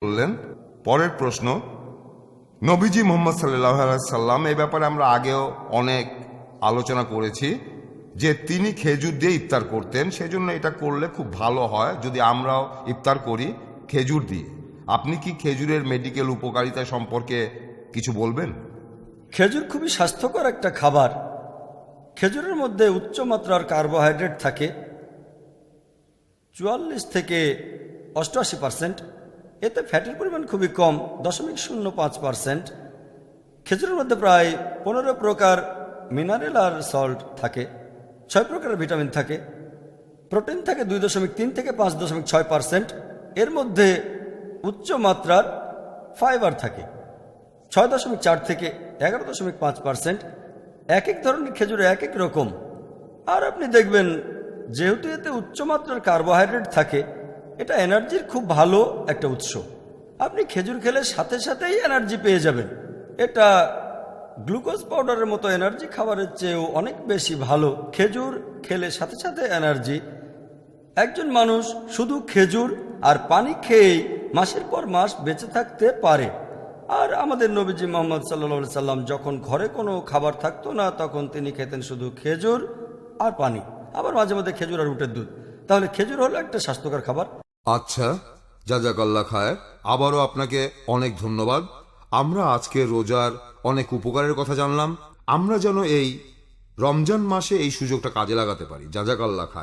বললেন। পরের প্রশ্ন, নবীজি মুহাম্মদ সাল্লাল্লাহু আলাইহি সাল্লাম এই ব্যাপারে আমরা আগেও অনেক আলোচনা করেছি যে তিনি খেজুর দিয়ে ইফতার করতেন, সেজন্য এটা করলে খুব ভালো হয় যদি আমরাও ইফতার করি খেজুর দিয়ে। আপনি কি খেজুরের মেডিকেল উপকারিতা সম্পর্কে কিছু বলবেন? খেজুর খুবই স্বাস্থ্যকর একটা খাবার। খেজুরের মধ্যে উচ্চ মাত্রার কার্বোহাইড্রেট থাকে 44 থেকে 88%। এতে ফ্যাটের পরিমাণ খুবই কম 0.05%। খেজুরের মধ্যে প্রায় 15 প্রকার মিনারেল আর সল্ট থাকে, 6 প্রকারের ভিটামিন থাকে, প্রোটিন থাকে 2.3 থেকে 5.6%। এর মধ্যে উচ্চ মাত্রার ফাইবার থাকে 6.4 থেকে 11.5%। এক এক ধরনের খেজুর এক এক রকম। আর আপনি দেখবেন যেহেতু এতে উচ্চমাত্রার কার্বোহাইড্রেট থাকে, এটা এনার্জির খুব ভালো একটা উৎস। আপনি খেজুর খেলে সাথে সাথেই এনার্জি পেয়ে যাবেন। এটা গ্লুকোজ পাউডারের মতো এনার্জি খাবারের চেয়েও অনেক বেশি ভালো। খেজুর খেলে সাথে সাথে এনার্জি। একজন মানুষ শুধু খেজুর আর পানি খেয়েই মাসের পর মাস বেঁচে থাকতে পারে। আর আমাদের নবীজি মুহাম্মদ সাল্লাল্লাহু আলাইহি সাল্লাম যখন ঘরে কোনো খাবার থাকতো না, তখন তিনি খেতেন শুধু খেজুর আর পানি, আবার মাঝে মাঝে খেজুর আর উটের দুধ। তাহলে খেজুর হলো একটা স্বাস্থ্যকর খাবার। আচ্ছা, জাযাকাল্লাহ খায়ের। আবারও আপনাকে অনেক ধন্যবাদ। আমরা আজকে রোজার অনেক উপকারের কথা জানলাম। আমরা যেন এই রমজান মাসে এই সুযোগটা কাজে লাগাতে পারি। জাযাকাল্লাহ খায়ের।